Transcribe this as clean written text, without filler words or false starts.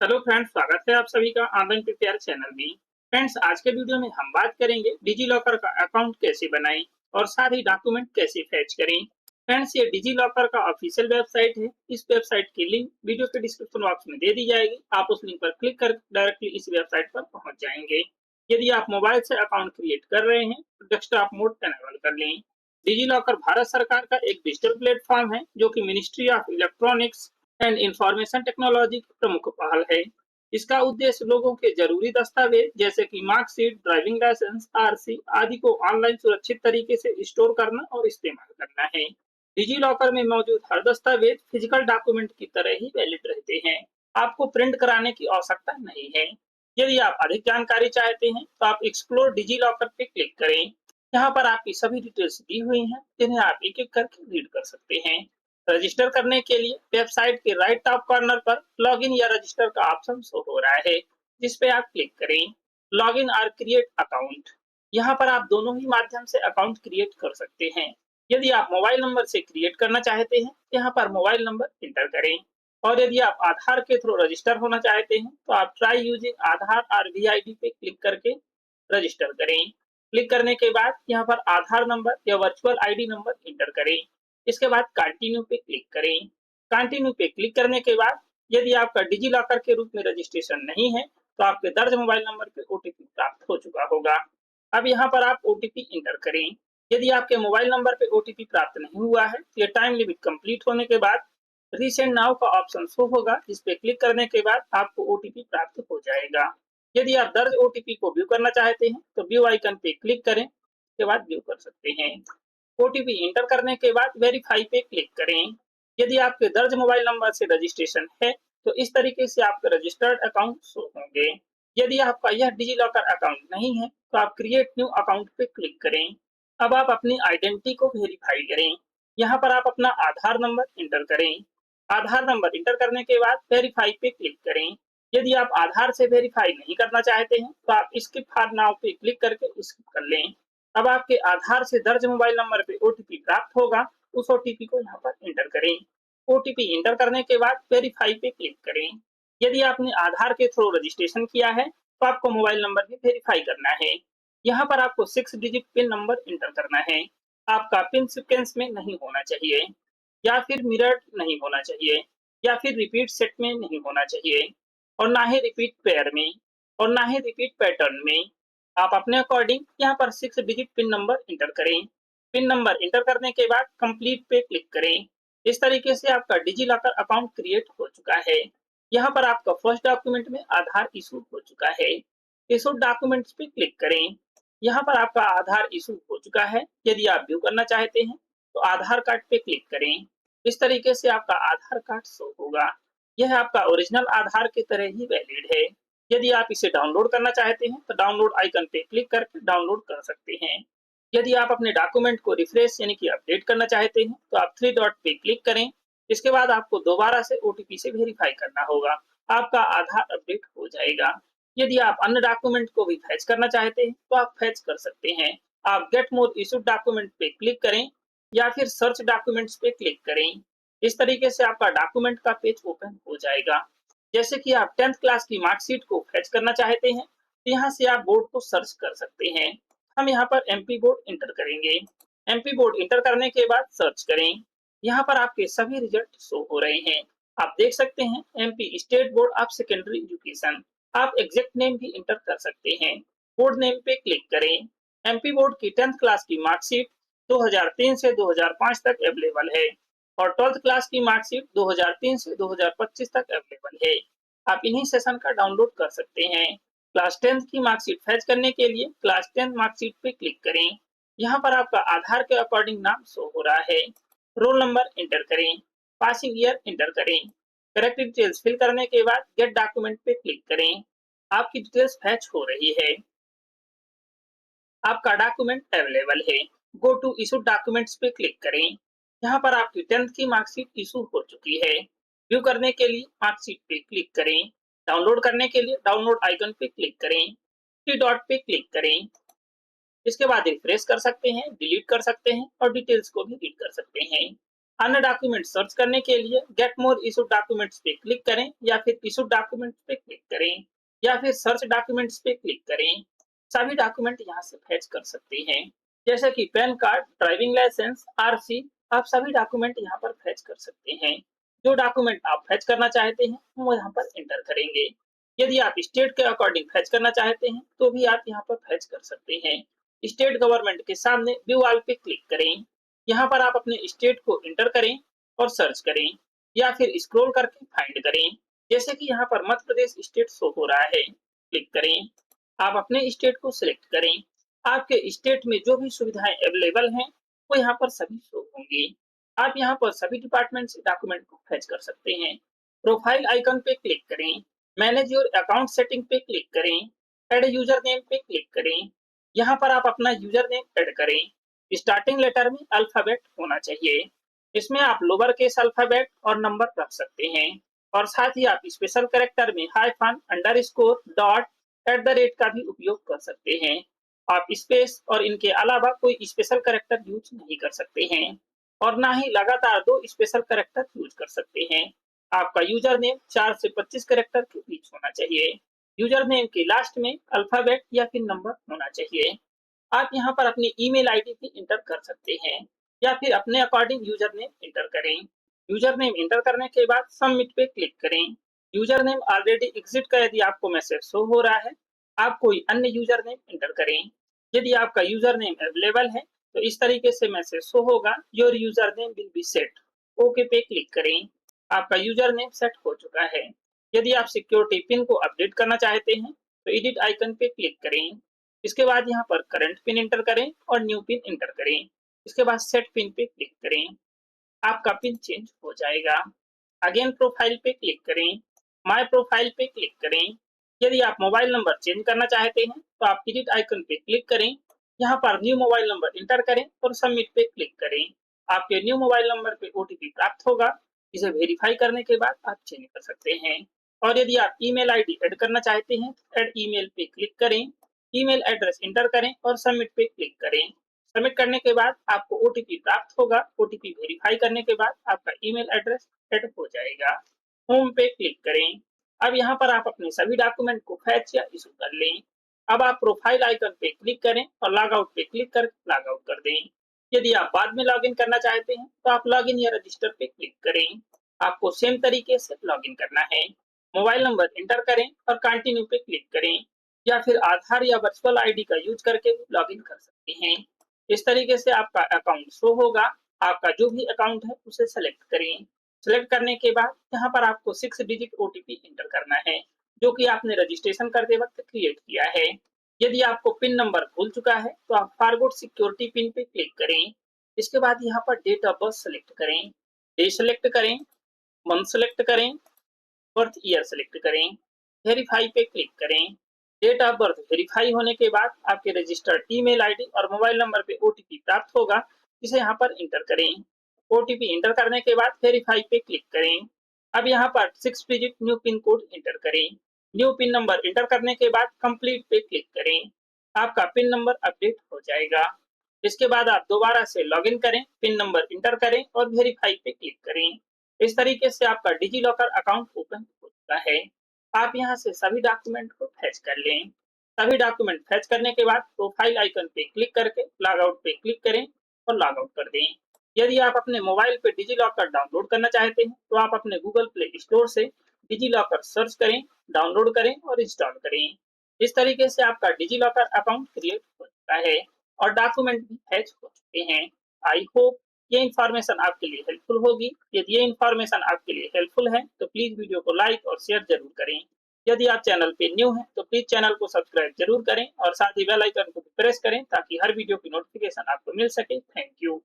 Hello friends, स्वागत है आप सभी का ऑनलाइन प्रिपेयर चैनल में। फ्रेंड्स, आज के वीडियो में हम बात करेंगे डिजी लॉकर का अकाउंट कैसे बनाएं और साथ ही डॉक्यूमेंट कैसे फैच करें। फ्रेंड्स, ये डिजी लॉकर का ऑफिशियल वेबसाइट है। इस वेबसाइट की लिंक वीडियो के डिस्क्रिप्शन बॉक्स में दे दी जाएगी। आप उस लिंक पर क्लिक कर डायरेक्टली इस वेबसाइट पर पहुंच जाएंगे। यदि आप मोबाइल से अकाउंट क्रिएट कर रहे हैं तो डेस्कटॉप मोड एनेबल कर लें। डिजी लॉकर भारत सरकार का एक डिजिटल प्लेटफॉर्म है जो कि ministry of electronics and information technology की प्रमुख पहल है। इसका उद्देश्य लोगों के जरूरी दस्तावेज जैसे कि मार्कशीट, ड्राइविंग लाइसेंस, आरसी आदि को ऑनलाइन सुरक्षित तरीके से स्टोर करना और इस्तेमाल करना है। डिजी लॉकर में मौजूद हर दस्तावेज फिजिकल डॉक्यूमेंट की तरह ही वैलिड रहते हैं। आपको प्रिंट कराने की आवश्यकता नहीं है। यदि आप अधिक जानकारी चाहते हैं तो आप एक्सप्लोर डिजी लॉकर पे क्लिक करें। यहाँ पर आपकी सभी डिटेल्स दी हुई हैं जिन्हें आप एक एक करके रीड कर सकते हैं। रजिस्टर करने के लिए वेबसाइट के राइट टॉप कॉर्नर पर लॉगिन या रजिस्टर का ऑप्शन शो हो रहा है, जिस पे आप क्लिक करें। लॉगिन और क्रिएट अकाउंट, यहाँ पर आप दोनों ही माध्यम से अकाउंट क्रिएट कर सकते हैं। यदि आप मोबाइल नंबर से क्रिएट करना चाहते हैं, यहाँ पर मोबाइल नंबर इंटर करें। और यदि आप आधार के थ्रू रजिस्टर होना चाहते हैं तो आप ट्राई यूजिंग आधार और वीआईडी पे क्लिक करके रजिस्टर करें। क्लिक करने के बाद यहाँ पर आधार नंबर या वर्चुअल आईडी नंबर इंटर करें। इसके बाद कंटिन्यू पे क्लिक करें। कंटिन्यू पे क्लिक करने के बाद यदि आपका डिजी लॉकर के रूप में रजिस्ट्रेशन नहीं है तो आपके दर्ज मोबाइल नंबर पे ओटीपी प्राप्त हो चुका होगा। अब यहाँ पर आप ओटीपी इंटर करें। यदि आपके मोबाइल नंबर पे ओटीपी प्राप्त नहीं हुआ है तो ये टाइम लिमिट कंप्लीट होने के बाद रीसेंड नाउ का ऑप्शन शो होगा, जिस पे क्लिक करने के बाद आपको ओटीपी प्राप्त हो जाएगा। यदि आप दर्ज ओटीपी को व्यू करना चाहते हैं तो व्यू आइकन पे क्लिक करें, उसके बाद व्यू कर सकते हैं। ओटीपी इंटर करने के बाद वेरीफाई पे क्लिक करें। यदि आपके दर्ज मोबाइल नंबर से रजिस्ट्रेशन है तो इस तरीके से आपके रजिस्टर्ड अकाउंट शो होंगे। यदि आपका यह डिजी लॉकर अकाउंट नहीं है तो आप क्रिएट न्यू अकाउंट पे क्लिक करें। अब आप अपनी आइडेंटिटी को वेरीफाई करें। यहाँ पर आप अपना आधार नंबर इंटर करें। आधार नंबर इंटर करने के बाद वेरीफाई पे क्लिक करें। यदि आप आधार से वेरीफाई नहीं करना चाहते हैं तो आप स्किप फॉर नाउ पे क्लिक करके स्किप कर लें। अब आपके आधार से दर्ज मोबाइल नंबर पे ओटीपी प्राप्त होगा। उस ओटीपी को यहाँ पर इंटर करें। ओटीपी इंटर करने के बाद वेरीफाई पे क्लिक करें। यदि आपने आधार के थ्रू रजिस्ट्रेशन किया है तो आपको मोबाइल नंबर भी वेरीफाई करना है। यहाँ पर आपको 6 डिजिट पिन नंबर इंटर करना है। आपका पिन सीक्वेंस में नहीं होना चाहिए, या फिर मिरर नहीं होना चाहिए, या फिर रिपीट सेट में नहीं होना चाहिए, और ना ही रिपीट पेयर में, और ना ही रिपीट पैटर्न में। आप अपने अकॉर्डिंग यहाँ पर 6 डिजिट पिन नंबर इंटर करें। पिन नंबर इंटर करने के बाद कंप्लीट पे क्लिक करें। इस तरीके से आपका डिजी लॉकर अकाउंट क्रिएट हो चुका है। यहाँ पर आपका फर्स्ट डॉक्यूमेंट में आधार इशू हो चुका है। इशू डॉक्यूमेंट्स पे क्लिक करें। यहाँ पर आपका आधार इशू हो चुका है। यदि आप व्यू करना चाहते हैं तो आधार कार्ड पे क्लिक करें। इस तरीके से आपका आधार कार्ड शो होगा। यह आपका ओरिजिनल आधार की तरह ही वैलिड है। यदि आप इसे डाउनलोड करना चाहते हैं तो डाउनलोड आइकन पे क्लिक करके डाउनलोड कर सकते हैं। यदि आप अपने डॉक्यूमेंट को रिफ्रेश यानी कि अपडेट करना चाहते हैं तो आप 3 डॉट पे क्लिक करें। इसके बाद आपको दोबारा से ओटीपी से वेरीफाई करना होगा। आपका आधार अपडेट हो जाएगा। यदि आप अन्य डॉक्यूमेंट को भी फैच करना चाहते हैं तो आप फैच कर सकते हैं। आप गेट मोर इशूड डॉक्यूमेंट पे क्लिक करें या फिर सर्च डॉक्यूमेंट्स पे क्लिक करें। इस तरीके से आपका डॉक्यूमेंट का पेज ओपन हो जाएगा। जैसे कि आप 10th क्लास की मार्कशीट को फैच करना चाहते हैं तो यहाँ से आप बोर्ड को सर्च कर सकते हैं। हम यहाँ पर एमपी बोर्ड इंटर करेंगे। एमपी बोर्ड इंटर करने के बाद सर्च करें। यहाँ पर आपके सभी रिजल्ट शो हो रहे हैं। आप देख सकते हैं MP state board of secondary education. आप एग्जैक्ट नेम भी इंटर कर सकते हैं। बोर्ड नेम पे क्लिक करें। एमपी बोर्ड की 10th क्लास की मार्कशीट 2003 से 2005 तक अवेलेबल है और 12th क्लास की मार्कशीट 2003 से 2025 तक अवेलेबल है। आप इन्हीं सेशन का डाउनलोड कर सकते हैं। क्लास 10th की मार्कशीट फैच करने के लिए क्लास 10th मार्कशीट पे क्लिक करें। यहाँ पर आपका आधार के अकॉर्डिंग नाम शो हो रहा है। रोल नंबर इंटर करें। पासिंग ईयर इंटर करें। करेक्ट डिटेल्स फिल करने के बाद गेट डॉक्यूमेंट पे क्लिक करें। आपकी डिटेल्स फैच हो रही है। आपका डॉक्यूमेंट अवेलेबल है। गो टू इशू डॉक्यूमेंट्स पे क्लिक करें। यहाँ पर आपकी 10th की मार्कशीट इशू हो चुकी है। व्यू करने के लिए मार्कशीट पे क्लिक करें। डाउनलोड करने के लिए डाउनलोड आइकन पे क्लिक करें। 3 डॉट पे क्लिक करें। इसके बाद रिफ्रेश कर सकते हैं, डिलीट कर सकते हैं और डिटेल्स को भी रीड कर सकते हैं। अन्य डॉक्यूमेंट सर्च करने के लिए गेट मोर इशूड डॉक्यूमेंट्स पे क्लिक करें या फिर इशूड डॉक्यूमेंट्स पे क्लिक करें या फिर सर्च डॉक्यूमेंट्स पे क्लिक करें। सभी डॉक्यूमेंट यहाँ से फैच कर सकते हैं, जैसे कि PAN card, driving licence, RC. आप सभी डॉक्यूमेंट यहाँ पर फैच कर सकते हैं। जो डॉक्यूमेंट आप फैच करना चाहते हैं वो यहाँ पर एंटर करेंगे। यदि आप स्टेट के अकॉर्डिंग फैच करना चाहते हैं तो भी आप यहाँ पर फैच कर सकते हैं। स्टेट गवर्नमेंट के सामने व्यू ऑल पे क्लिक करें। यहाँ पर आप अपने स्टेट को एंटर करें और सर्च करें या फिर स्क्रॉल करके फाइंड करें। जैसे कि यहाँ पर मध्य प्रदेश स्टेट शो हो रहा है, क्लिक करें। आप अपने स्टेट को सिलेक्ट करें। आपके स्टेट में जो भी सुविधाएं अवेलेबल हैं वो यहाँ पर सभी शो होंगी। आप यहाँ पर सभी डिपार्टमेंट से डॉक्यूमेंट को फैच कर सकते हैं। प्रोफाइल आइकन पे क्लिक करें, मैनेज योर अकाउंट सेटिंग पे क्लिक करें, ऐड यूजर नेम पे क्लिक करें। यहाँ पर आप अपना यूजर नेम ऐड करें। स्टार्टिंग लेटर में अल्फाबेट होना चाहिए। इसमें आप लोअर केस अल्फाबेट और नंबर रख सकते हैं और साथ ही आप स्पेशल कैरेक्टर में hyphen, underscore, dot, at the rate का भी उपयोग कर सकते हैं। आप स्पेस और इनके अलावा कोई स्पेशल कैरेक्टर यूज नहीं कर सकते हैं और ना ही लगातार 2 स्पेशल कैरेक्टर यूज कर सकते हैं। आपका यूजर नेम 4 से 25 कैरेक्टर के बीच होना चाहिए। यूजर नेम के लास्ट में अल्फाबेट या फिर नंबर होना चाहिए। आप यहाँ पर अपनी ईमेल आईडी भी इंटर कर सकते हैं या फिर अपने अकॉर्डिंग यूजर नेम इंटर करें। यूजर नेम इंटर करने के बाद सबमिट पे क्लिक करें। यूजर नेम ऑलरेडी एग्जिट का यदि आपको मैसेज शो हो रहा है, आप कोई अन्य यूजर नेम इंटर करें। यदि आपका यूजर नेम अवेलेबल है तो इस तरीके से मैसेज शो होगा, your user name will be set. Okay पे क्लिक करें। आपका यूजर नेम सेट हो चुका है। यदि आप सिक्योरिटी पिन को अपडेट करना चाहते हैं तो एडिट आइकन पे क्लिक करें। इसके बाद यहाँ पर करंट पिन एंटर करें और न्यू पिन एंटर करें। इसके बाद सेट पिन पे क्लिक करें। आपका पिन चेंज हो जाएगा। अगेन प्रोफाइल पे क्लिक करें, माय प्रोफाइल पे क्लिक करें। यदि आप मोबाइल नंबर चेंज करना चाहते हैं तो आप एडिट आइकन पे क्लिक करें। यहाँ पर न्यू मोबाइल नंबर इंटर करें और सबमिट पे क्लिक करें। आपके न्यू मोबाइल नंबर पे ओटीपी प्राप्त होगा। इसे वेरीफाई करने के बाद आप चेंज कर सकते हैं। और यदि आप ईमेल आईडी ऐड करना चाहते हैं तो ऐड ईमेल पे क्लिक करें। ईमेल एड्रेस इंटर करें और सबमिट पे क्लिक करें। सबमिट करने के बाद आपको ओटीपी प्राप्त होगा। ओटीपी वेरीफाई करने के बाद आपका ईमेल एड्रेस ऐड हो जाएगा। होम पे क्लिक करें। अब यहाँ पर आप अपने सभी डॉक्यूमेंट को फैच या इशू कर लें। अब आप प्रोफाइल आइकन पे क्लिक करें और लॉग आउट पे क्लिक कर लॉग आउट कर दें। यदि आप बाद में लॉगिन करना चाहते हैं तो आप लॉगिन या रजिस्टर पे क्लिक करें। आपको सेम तरीके से लॉगिन करना है। मोबाइल नंबर इंटर करें और कंटिन्यू पे क्लिक करें या फिर आधार या वर्चुअल आईडी का यूज करके लॉगिन कर सकते हैं। इस तरीके से आपका अकाउंट शो होगा। आपका जो भी अकाउंट है उसे सेलेक्ट करें। सेलेक्ट करने के बाद यहाँ पर आपको 6 डिजिट ओटीपी इंटर करना है, जो कि आपने रजिस्ट्रेशन करते वक्त क्रिएट किया है। यदि आपको पिन नंबर भूल चुका है तो आप फॉरगॉट सिक्योरिटी पिन पे क्लिक करें। इसके बाद यहाँ पर डेट ऑफ बर्थ सेलेक्ट करें, डे सेलेक्ट करें, मंथ सेलेक्ट करें, बर्थ ईयर सेलेक्ट करें, वेरीफाई पे क्लिक करें। डेट ऑफ बर्थ वेरीफाई होने के बाद आपके रजिस्टर्ड ईमेल आईडी और मोबाइल नंबर पे ओटीपी प्राप्त होगा, इसे यहाँ पर इंटर करें। ओटीपी इंटर करने के बाद वेरीफाई पे क्लिक करें। अब यहाँ पर 6 digit new pin code inter करें। न्यू पिन नंबर इंटर करने के बाद कंप्लीट पे क्लिक करें। आपका पिन नंबर अपडेट हो जाएगा। इसके बाद आप दोबारा से लॉगिन करें, पिन नंबर इंटर करें और वेरीफाई पे क्लिक करें। इस तरीके से आपका डिजी लॉकर अकाउंट ओपन हो चुका है। आप यहाँ से सभी डॉक्यूमेंट को फैच कर लें। सभी डॉक्यूमेंट फैच करने के बाद प्रोफाइल आइकन पे क्लिक करके लॉग आउट पे क्लिक करें और लॉग आउट कर दें। यदि आप अपने मोबाइल पे डिजी लॉकर डाउनलोड करना चाहते हैं तो आप अपने गूगल प्ले स्टोर से डिजी लॉकर सर्च करें, डाउनलोड करें और इंस्टॉल करें। इस तरीके से आपका डिजी लॉकर अकाउंट क्रिएट हो चुका है और डॉक्यूमेंट भी फैच हो चुके हैं। आई होप ये इन्फॉर्मेशन आपके लिए हेल्पफुल होगी। यदि ये इन्फॉर्मेशन आपके लिए हेल्पफुल है तो प्लीज वीडियो को लाइक और शेयर जरूर करें। यदि आप चैनल पे न्यू हैं तो प्लीज चैनल को सब्सक्राइब जरूर करें और साथ ही बेल आइकन को प्रेस करें ताकि हर वीडियो की नोटिफिकेशन आपको मिल सके। Thank you.